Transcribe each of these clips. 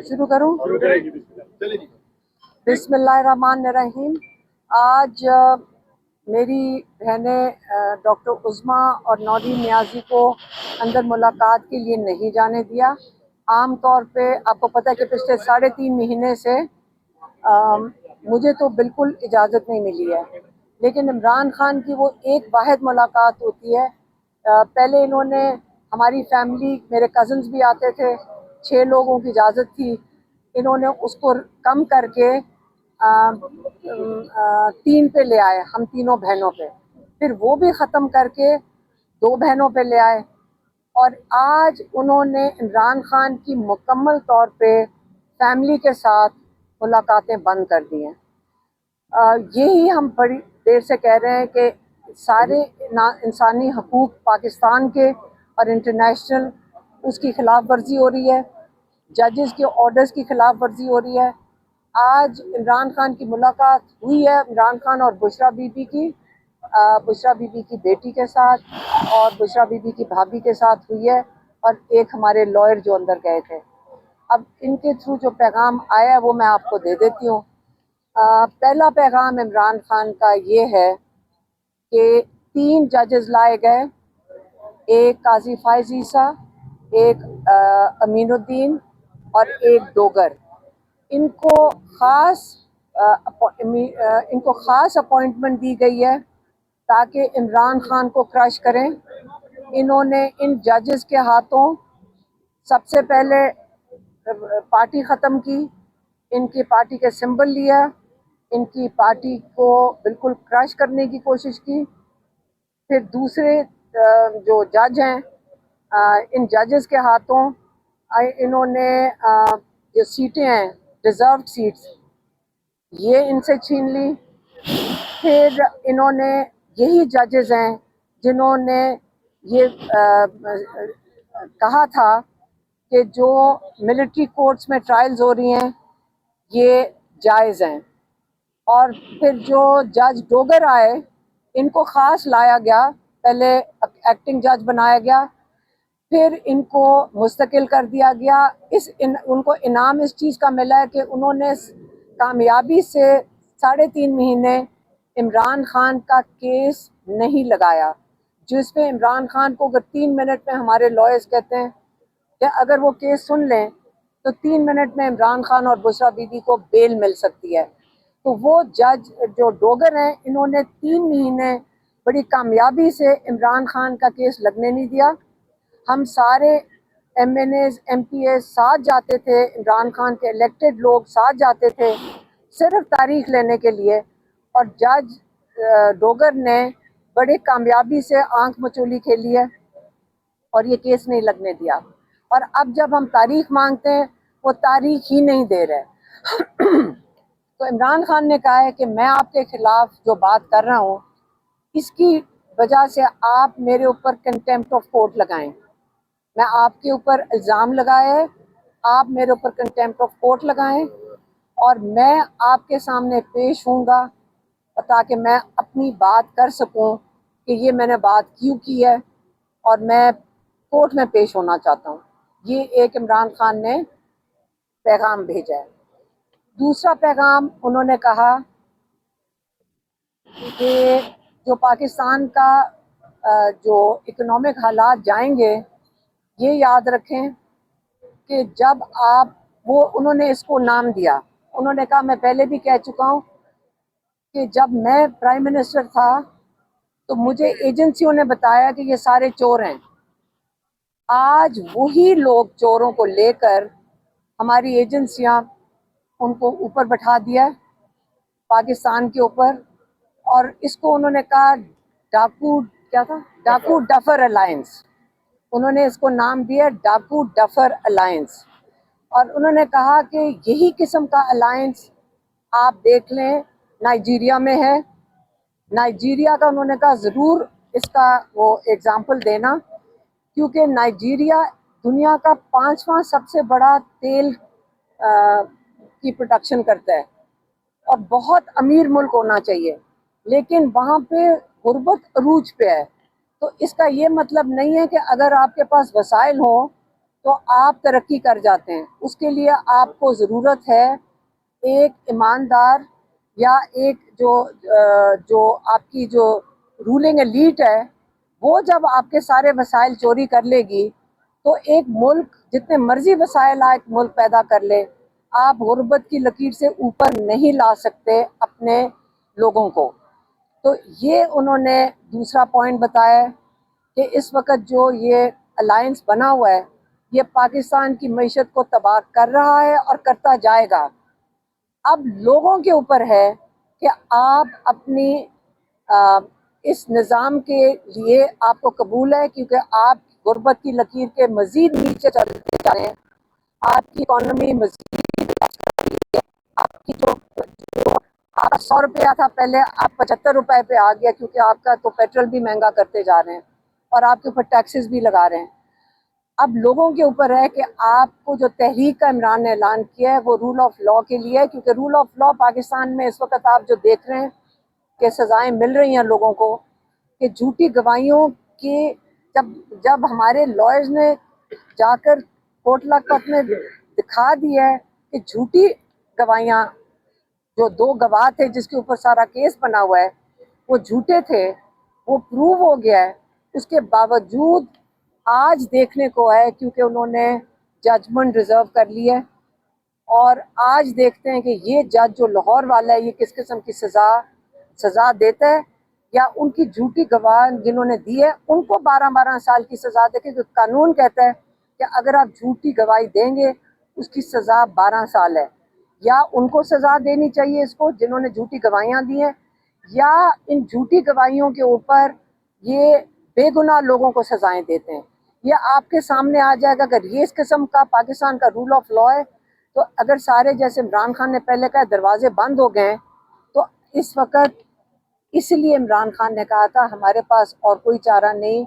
शुरू करूं? बिस्मिल्लाहिर्रहमानिर्रहीम। आज मेरी बहनें डॉक्टर उज़्मा और नौरीन नियाज़ी को अंदर मुलाकात के लिए नहीं जाने दिया। आम तौर पे आपको पता है कि पिछले 3.5 महीने से मुझे तो बिल्कुल इजाज़त नहीं मिली है, लेकिन इमरान खान की वो एक वाहिद मुलाकात होती है। पहले इन्होंने हमारी फैमिली, मेरे कज़न्स भी आते थे, 6 लोगों की इजाज़त थी, इन्होंने उसको कम करके 3 पे ले आए, हम तीनों बहनों पे। फिर वो भी ख़त्म करके 2 बहनों पे ले आए, और आज उन्होंने इमरान खान की मुकम्मल तौर पे फैमिली के साथ मुलाकातें बंद कर दी हैं। यही हम बड़ी देर से कह रहे हैं कि सारे इंसानी हकूक़ पाकिस्तान के और इंटरनेशनल उसकी ख़िलाफ़ वर्जी हो रही है, जजेस के ऑर्डर्स की ख़िलाफ़ वर्जी हो रही है। आज इमरान खान की मुलाकात हुई है, इमरान खान और बुशरा बीबी की, बुशरा बीबी की बेटी के साथ और बुशरा बीबी की भाभी के साथ हुई है, और एक हमारे लॉयर जो अंदर गए थे। अब इनके थ्रू जो पैगाम आया है वो मैं आपको दे देती हूँ। पहला पैगाम इमरान खान का ये है कि 3 जजेस लाए गए, एक काजी फायज़ ईसा, एक अमीनुद्दीन और एक डोगर। इनको ख़ास अपॉइंटमेंट दी गई है ताकि इमरान खान को क्रश करें। इन्होंने इन जजेस के हाथों सबसे पहले पार्टी ख़त्म की, इनकी पार्टी के सिंबल लिया, इनकी पार्टी को बिल्कुल क्रश करने की कोशिश की। फिर दूसरे जो जज हैं, इन जजेस के हाथों इन्होंने जो सीटें हैं, रिजर्व सीट्स, ये इनसे छीन ली। फिर इन्होंने, यही जजेस हैं जिन्होंने ये कहा था कि जो मिलिट्री कोर्ट्स में ट्रायल्स हो रही हैं ये जायज़ हैं। और फिर जो जज डोगर आए, इनको ख़ास लाया गया, पहले एक्टिंग जज बनाया गया, फिर इनको मुस्तकिल कर दिया गया। उनको इनाम इस चीज़ का मिला है कि उन्होंने कामयाबी से 3.5 महीने इमरान खान का केस नहीं लगाया, जिसमें इमरान खान को अगर 3 मिनट में, हमारे लॉयर्स कहते हैं कि अगर वो केस सुन लें तो 3 मिनट में इमरान खान और बुशरा बीबी को बेल मिल सकती है। तो वो जज जो डोगर हैं, इन्होंने 3 महीने बड़ी कामयाबी से इमरान खान का केस लगने नहीं दिया। हम सारे MNAs MPAs साथ जाते थे, इमरान खान के इलेक्टेड लोग साथ जाते थे सिर्फ तारीख लेने के लिए, और जज डोगर ने बड़े कामयाबी से आंख मचोली खेली है और ये केस नहीं लगने दिया। और अब जब हम तारीख मांगते हैं वो तारीख ही नहीं दे रहे। तो इमरान खान ने कहा है कि मैं आपके खिलाफ जो बात कर रहा हूँ, इसकी वजह से आप मेरे ऊपर कंटेम्प्ट ऑफ कोर्ट लगाएं। मैं आपके ऊपर इल्ज़ाम लगाया है, आप मेरे ऊपर कंटेम्प्ट ऑफ कोर्ट लगाएं, और मैं आपके सामने पेश होऊंगा ताकि मैं अपनी बात कर सकूं कि ये मैंने बात क्यों की है, और मैं कोर्ट में पेश होना चाहता हूँ। ये एक इमरान खान ने पैगाम भेजा है। दूसरा पैगाम उन्होंने कहा कि जो पाकिस्तान का जो इकोनॉमिक हालात जाएंगे, ये याद रखें कि जब आप, वो उन्होंने इसको नाम दिया, उन्होंने कहा, मैं पहले भी कह चुका हूँ कि जब मैं प्राइम मिनिस्टर था तो मुझे एजेंसियों ने बताया कि ये सारे चोर हैं। आज वही लोग चोरों को लेकर हमारी एजेंसियां उनको ऊपर बैठा दिया है, पाकिस्तान के ऊपर, और इसको उन्होंने कहा डाकू, क्या था, डाकू डफर अलायंस। उन्होंने इसको नाम दिया डाकू डफर अलायंस, और उन्होंने कहा कि यही किस्म का अलायंस आप देख लें नाइजीरिया में है। नाइजीरिया का उन्होंने कहा ज़रूर इसका वो एग्ज़ाम्पल देना, क्योंकि नाइजीरिया दुनिया का 5वां सबसे बड़ा तेल की प्रोडक्शन करता है और बहुत अमीर मुल्क होना चाहिए, लेकिन वहाँ पे गुर्बत अरूज पे है। तो इसका ये मतलब नहीं है कि अगर आपके पास वसाइल हो तो आप तरक्की कर जाते हैं। उसके लिए आपको ज़रूरत है एक ईमानदार या एक जो आपकी जो रूलिंग एलीट है, वो जब आपके सारे वसाइल चोरी कर लेगी तो एक मुल्क जितने मर्जी वसाइल एक मुल्क पैदा कर ले, आप गुर्बत की लकीर से ऊपर नहीं ला सकते अपने लोगों को। तो ये उन्होंने दूसरा पॉइंट बताया कि इस वक्त जो ये अलायंस बना हुआ है, ये पाकिस्तान की मईशत को तबाह कर रहा है और करता जाएगा। अब लोगों के ऊपर है कि आप अपनी इस निज़ाम के लिए आपको कबूल है, क्योंकि आप गुर्बत की लकीर के मज़ीद नीचे चलते जा रहे हैं। आपकी इकॉनमी मज़ीद, आपकी जो आपका 100 रुपया था पहले, आप 75 रुपए पे आ गया, क्योंकि आपका तो पेट्रोल भी महंगा करते जा रहे हैं और आपके ऊपर टैक्सेस भी लगा रहे हैं। अब लोगों के ऊपर है कि आपको जो तहरीक का इमरान ने ऐलान किया है वो रूल ऑफ लॉ के लिए है, क्योंकि रूल ऑफ लॉ पाकिस्तान में इस वक्त आप जो देख रहे हैं कि सज़ाएं मिल रही हैं लोगों को कि झूठी गवाहियों की, जब जब हमारे लॉयर्स ने जाकर कोर्ट लखपत में दिखा दिया है कि झूठी गवाहियाँ, जो 2 गवाह थे जिसके ऊपर सारा केस बना हुआ है वो झूठे थे, वो प्रूव हो गया है। उसके बावजूद आज देखने को है, क्योंकि उन्होंने जजमेंट रिजर्व कर लिया है, और आज देखते हैं कि ये जज जो लाहौर वाला है ये किस किस्म की सज़ा देता है, या उनकी झूठी गवाह जिन्होंने दी है उनको 12-12 साल की सज़ा दे, क्योंकि कानून कहता है कि अगर आप झूठी गवाही देंगे उसकी सज़ा 12 साल है। या उनको सज़ा देनी चाहिए इसको जिन्होंने झूठी गवाहियाँ दी हैं, या इन झूठी गवाहियों के ऊपर ये बेगुनाह लोगों को सज़ाएं देते हैं। ये आपके सामने आ जाएगा। अगर ये इस किस्म का पाकिस्तान का रूल ऑफ लॉ है, तो अगर सारे, जैसे इमरान खान ने पहले कहा, दरवाजे बंद हो गए, तो इस वक्त इसलिए इमरान खान ने कहा था हमारे पास और कोई चारा नहीं,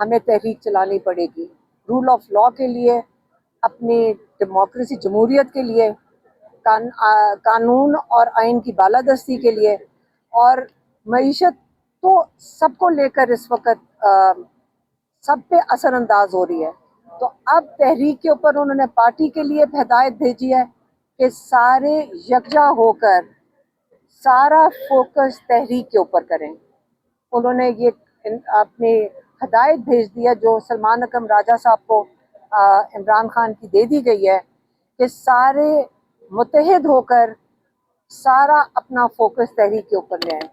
हमें तहरीक चलानी पड़ेगी रूल ऑफ लॉ के लिए, अपनी डेमोक्रेसी जमहूरियत के लिए, कानून और आइन की बालादस्ती के लिए। और मईशत तो सबको लेकर इस वक्त सब पे असरअंदाज हो रही है। तो अब तहरीक के ऊपर उन्होंने पार्टी के लिए हिदायत भेजी है कि सारे यकजा होकर सारा फोकस तहरीक के ऊपर करें। उन्होंने ये अपनी हदायत भेज दी है, जो सलमान अकरम राजा साहब को इमरान खान की दे दी गई है, कि सारे मुत्तहिद होकर सारा अपना फोकस तहरीक के ऊपर ले आए।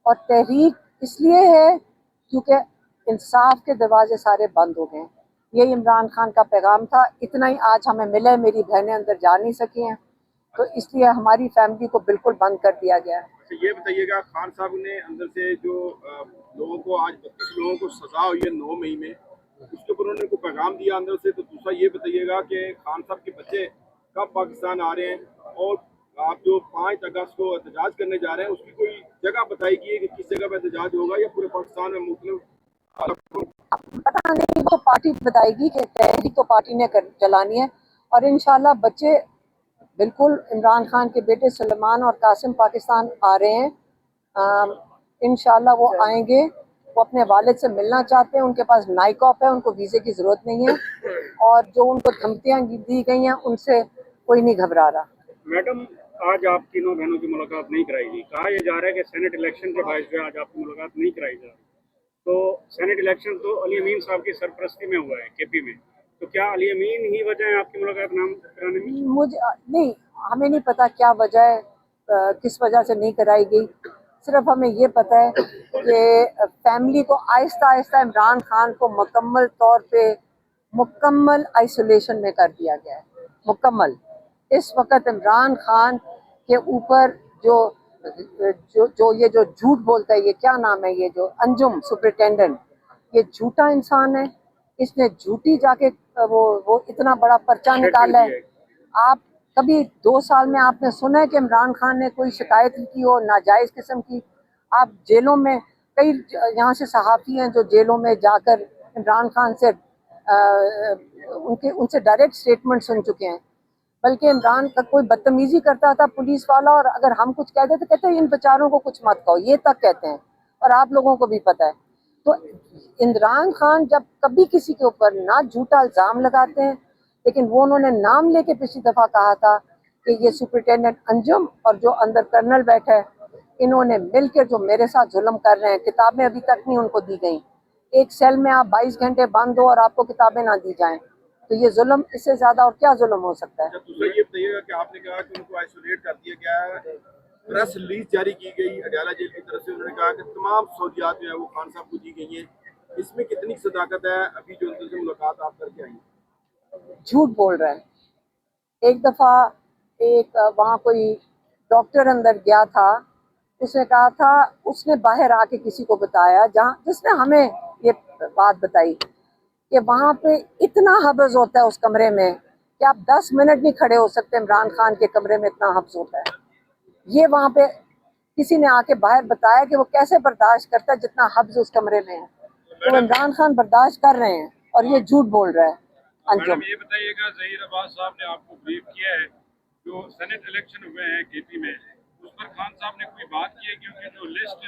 और तहरीक इसलिए है क्योंकि इंसाफ के दरवाजे सारे बंद हो गए। यही इमरान खान का पैगाम था। इतना ही आज हमें मिला है। मेरी बहनें अंदर जा नहीं सकी हैं, तो इसलिए हमारी फैमिली को बिल्कुल बंद कर दिया गया है। अच्छा, ये बताइएगा, खान साहब ने अंदर से जो लोगों को, आज 32 लोगों को सजा हुई है 9 मई में, उसके ऊपर उन्होंने को पैगाम दिया अंदर से। तो दूसरा ये बताइएगा कि खान साहब के बच्चे कब पाकिस्तान आ रहे हैं, और आप जो 5 अगस्त को एहतजाज करने जा रहे हैं उसकी कोई जगह बताइए कि किस जगह पर एहतजाज होगा, या पूरे पाकिस्तान में मुख्तलिफ? पता नहीं, वो पार्टी बताएगी कि तहरीक तो पार्टी ने चलानी है। और इंशाल्लाह बच्चे बिल्कुल इमरान खान के बेटे सलमान और कासिम पाकिस्तान आ रहे हैं। इंशाल्लाह वो आएंगे। वो अपने वालिद से मिलना चाहते हैं, उनके पास नाइक ऑफ है, उनको वीज़े की ज़रूरत नहीं है, और जो उनको धमकियाँ दी गई हैं उनसे कोई नहीं घबरा रहा। मैडम, आज आप तीनों बहनों की मुलाकात नहीं कराएगी। कहा यह जा रहा है कि सेनेट इलेक्शन के बायस जो आज आपकी मुलाकात नहीं कराई जा रही। तो सेनेट इलेक्शन तो अली अमीन साहब की सरपरस्ती में हुआ है केपी में, तो क्या अली अमीन ही वजह है आपकी मुलाकात नाम कराने में? मुझे नहीं, हमें नहीं पता क्या वजह है, किस वजह से नहीं कराई गई। सिर्फ हमें ये पता है कि फैमिली को आहिस्ता आहिस्ता इमरान खान को मुकम्मल तौर पे मुकम्मल आइसोलेशन में कर दिया गया है। मुकम्मल। इस वक्त इमरान खान के ऊपर जो जो जो ये जो झूठ बोलता है, ये क्या नाम है, ये जो अंजुम सुपरिटेंडेंट, ये झूठा इंसान है। इसने झूठी जाके वो इतना बड़ा पर्चा निकाला है। आप कभी 2 साल में आपने सुना है कि इमरान खान ने कोई शिकायत की हो नाजायज़ किस्म की? आप जेलों में, कई यहाँ से सहाफ़ी हैं जो जेलों में जाकर इमरान खान से उनसे डायरेक्ट स्टेटमेंट सुन चुके हैं। बल्कि इमरान का कोई बदतमीजी करता था पुलिस वाला, और अगर हम कुछ कहते तो कहते इन बेचारों को कुछ मत कहो, ये तक कहते हैं, और आप लोगों को भी पता है। तो इमरान खान जब कभी किसी के ऊपर ना झूठा इल्ज़ाम लगाते हैं, लेकिन वो उन्होंने नाम लेके पिछली दफ़ा कहा था कि ये सुपरिटेंडेंट अंजुम और जो अंदर कर्नल बैठा है, इन्होंने मिलकर जो मेरे साथ जुल्म कर रहे हैं, किताबें अभी तक नहीं उनको दी गई। एक सेल में आप 22 घंटे बंद हो और आपको किताबें ना दी जाएं, तो ये जुल्म, इससे ज़्यादा और क्या जुल्म हो सकता है। अच्छा, दूसरा ये बताइएगा कि आपने कहा कि उनको आइसोलेट कर दिया गया है, प्रेस रिलीज जारी की गई अडयाला जेल की तरफ से, उन्होंने कहा कि तमाम सहूलियात जो है वो खान साहब को दी गई हैं, इसमें कितनी सदाकत है? अभी जो उनसे मुलाकात आप करके आई हैं। झूठ बोल रहा है। एक दफ़ा एक वहाँ कोई डॉक्टर अंदर गया था, उसने कहा था, उसने बाहर आके किसी को बताया, जहाँ जिसने हमें ये बात बताई कि वहाँ पे इतना हब्स होता है उस कमरे में कि आप 10 मिनट नहीं खड़े हो सकते। इमरान खान के कमरे में इतना हब्स होता है। ये वहाँ पे किसी ने आके बाहर बताया कि वो कैसे बर्दाश्त करता है जितना हब्स उस कमरे में है। तो इमरान खान बर्दाश्त कर रहे हैं और ये झूठ बोल रहा है अंजुम। मैडम ये बताइएगा, ज़हीर अब्बास साहब ने आपको ब्रीफ किया है, जो सेनेट इलेक्शन हुए हैं केपी में, उस पर खान साहब ने कोई बात की है? क्योंकि जो लिस्ट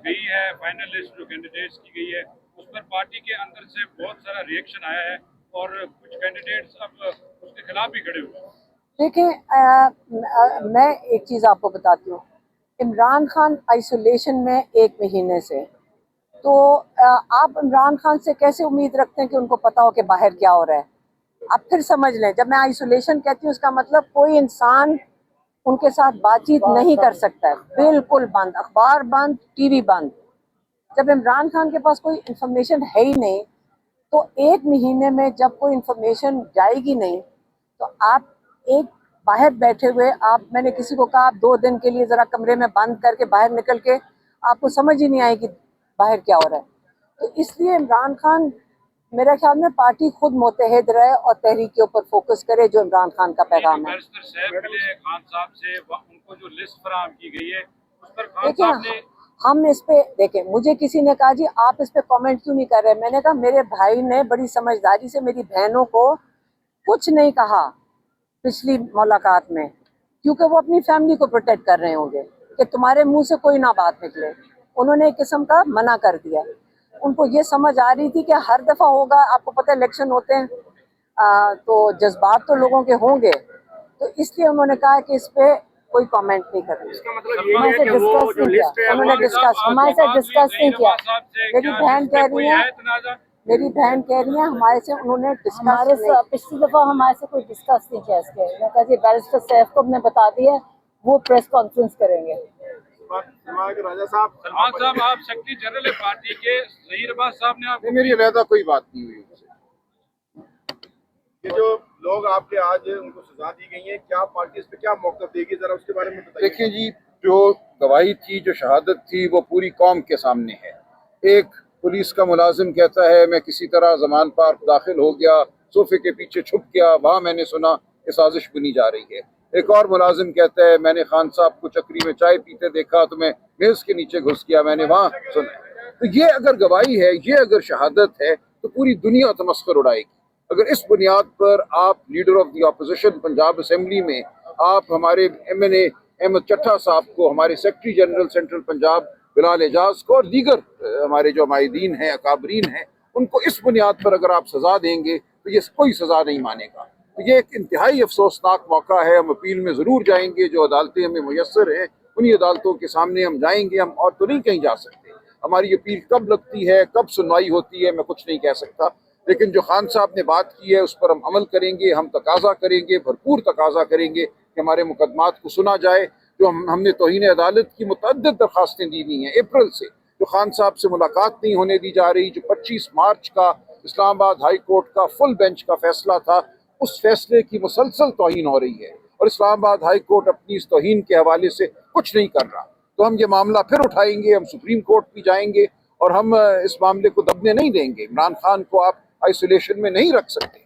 गई है, फाइनल लिस्ट जो कैंडिडेट्स की गई है, उस पर पार्टी के अंदर से बहुत सारा रिएक्शन आया है और कुछ कैंडिडेट्स अब उसके खिलाफ भी खड़े हुए हैं। देखें, मैं एक चीज़ आपको बताती हूँ। इमरान खान आइसोलेशन में 1 महीने से, तो आप इमरान खान से कैसे उम्मीद रखते हैं कि उनको पता हो कि बाहर क्या हो रहा है? आप फिर समझ लें, जब मैं आइसोलेशन कहती हूँ, उसका मतलब कोई इंसान उनके साथ बातचीत नहीं कर सकता है, बिल्कुल बंद, अखबार बंद, टीवी बंद। जब इमरान खान के पास कोई इंफॉर्मेशन है ही नहीं, तो 1 महीने में जब कोई इंफॉर्मेशन जाएगी नहीं, तो आप एक बाहर बैठे हुए, आप, मैंने किसी को कहा आप 2 दिन के लिए ज़रा कमरे में बंद करके बाहर निकल के, आपको समझ ही नहीं आएगी बाहर क्या हो रहा है। तो इसलिए इमरान खान, मेरे ख्याल में पार्टी खुद मुतहद रहे और तहरीक के ऊपर फोकस करे, जो इमरान खान का पैगाम है। बैरिस्टर साहब मिले खान साहब से, उनको जो लिस्ट फराहम की गई है उस पर खान देखिए, साहब ने हम इस पे, देखें, मुझे किसी ने कहा जी आप इस पे कमेंट क्यों नहीं कर रहे। मैंने कहा मेरे भाई ने बड़ी समझदारी से मेरी बहनों को कुछ नहीं कहा पिछली मुलाकात में, क्योंकि वो अपनी फैमिली को प्रोटेक्ट कर रहे होंगे कि तुम्हारे मुंह से कोई ना बात निकले। उन्होंने एक किस्म का मना कर दिया। उनको ये समझ आ रही थी कि हर दफ़ा होगा, आपको पता है इलेक्शन होते हैं, तो जज्बात तो लोगों के होंगे, तो इसलिए उन्होंने कहा कि इस पे कोई कमेंट नहीं करेंगे। इसका मतलब ये है कि वो जो लिस्ट है उन्होंने डिस्कस, हमारे साथ डिस्कस नहीं किया। मेरी बहन कह रही है, मेरी बहन कह रही है हमारे से उन्होंने हमारे डिस्कस, पिछली दफा हमारे से कोई डिस्कस नहीं किया इसके। मैं कहा जी बैरिस्टर सैफ को हमने बता दिया, वो प्रेस कॉन्फ्रेंस करेंगे। राजा साहब, सलमान साहब, आप सेक्रेटरी जनरल है पार्टी के, ज़हीर अब्बास साहब ने आपको मेरी अलहदा कोई बात नहीं हुई उनसे। ये जो लोग आपके आज उनको सजा दी गई है, क्या पार्टी इस पे क्या मौक़िफ़ देगी, जरा उसके बारे में बताइए। देखिए जी, जो गवाही थी, जो शहादत थी, वो पूरी कौम के सामने है। एक पुलिस का मुलाजिम कहता है मैं किसी तरह जमान पार्क दाखिल हो गया, सोफे के पीछे छुप गया, वहाँ मैंने सुना कि साजिश बुनी जा रही है। एक और मुलाजिम कहता है मैंने खान साहब को चक्री में चाय पीते देखा तो मैं मेज़ के नीचे घुस गया, मैंने वहाँ सुना। तो ये अगर गवाही है, ये अगर शहादत है, तो पूरी दुनिया तमस्खुर उड़ाएगी। अगर इस बुनियाद पर आप leader of the opposition Punjab assembly में, आप हमारे MNA अहमद चट्ठा साहब को, हमारे secretary general central Punjab Bilal Ejaz को और दीगर हमारे जो माहिदीन हैं, अकाबरीन हैं, उनको इस बुनियाद पर अगर आप सज़ा देंगे तो ये कोई सज़ा नहीं मानेगा। तो ये एक इंतहाई अफसोसनाक मौका है। हम अपील में ज़रूर जाएंगे, जो अदालतें हमें मुयस्सर हैं उन्हीं अदालतों के सामने हम जाएंगे, हम और तो नहीं कहीं जा सकते। हमारी अपील कब लगती है, कब सुनवाई होती है, मैं कुछ नहीं कह सकता, लेकिन जो खान साहब ने बात की है उस पर हम अमल करेंगे। हम तकाजा करेंगे, भरपूर तकाजा करेंगे कि हमारे मुकदमात को सुना जाए। जो हमने तौहीन अदालत की मुतअद्दिद दरख्वास्तें दी हुई हैं अप्रैल से, जो खान साहब से मुलाकात नहीं होने दी जा रही, जो 25 मार्च का इस्लामाबाद हाई कोर्ट का फुल बेंच का फैसला था, उस फैसले की मुसलसल तौहीन हो रही है और इस्लामाबाद हाई कोर्ट अपनी इस तौहीन के हवाले से कुछ नहीं कर रहा। तो हम ये मामला फिर उठाएंगे, हम सुप्रीम कोर्ट भी जाएंगे और हम इस मामले को दबने नहीं देंगे। इमरान खान को आप आइसोलेशन में नहीं रख सकते।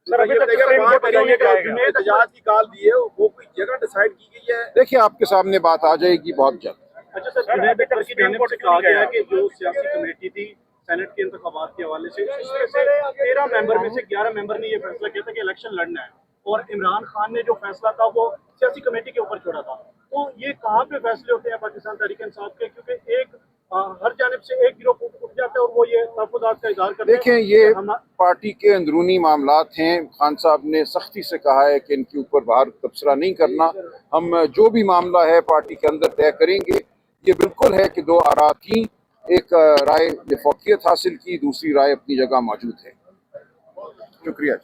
जुनैद एजाज की कॉल दी है, वो कोई जगह डिसाइड की गई है? देखिए, आपके सामने बात आ जाएगी बहुत जल्द। अच्छा सर, जुनैद अख्तर की जानिब से कहा गया है कि जो सियासी कमेटी थी सेनेट के इंतखाबात के हवाले से, उसमें से 13 मेंबर में से 11 मेंबर ने ये फैसला किया था कि इलेक्शन लड़ना है, और इमरान खान ने जो फैसला था वो सियासी कमेटी के ऊपर छोड़ा था। तो ये कहाँ पे फैसले होते हैं पाकिस्तान तहरीक इंसाफ के? क्योंकि एक हर जानिब से एक गिरोह उठ जाता है और वो ये तहफ़्फ़ुज़ात का इज़हार करते हैं। देखें, ये हम पार्टी के अंदरूनी मामलात हैं। खान साहब ने सख्ती से कहा है कि इनके ऊपर बाहर तबसरा नहीं करना। हम जो भी मामला है पार्टी के अंदर तय करेंगे। ये बिल्कुल है कि दो आरा थी, एक राय ने फौकियत हासिल की, दूसरी राय अपनी जगह मौजूद है। शुक्रिया।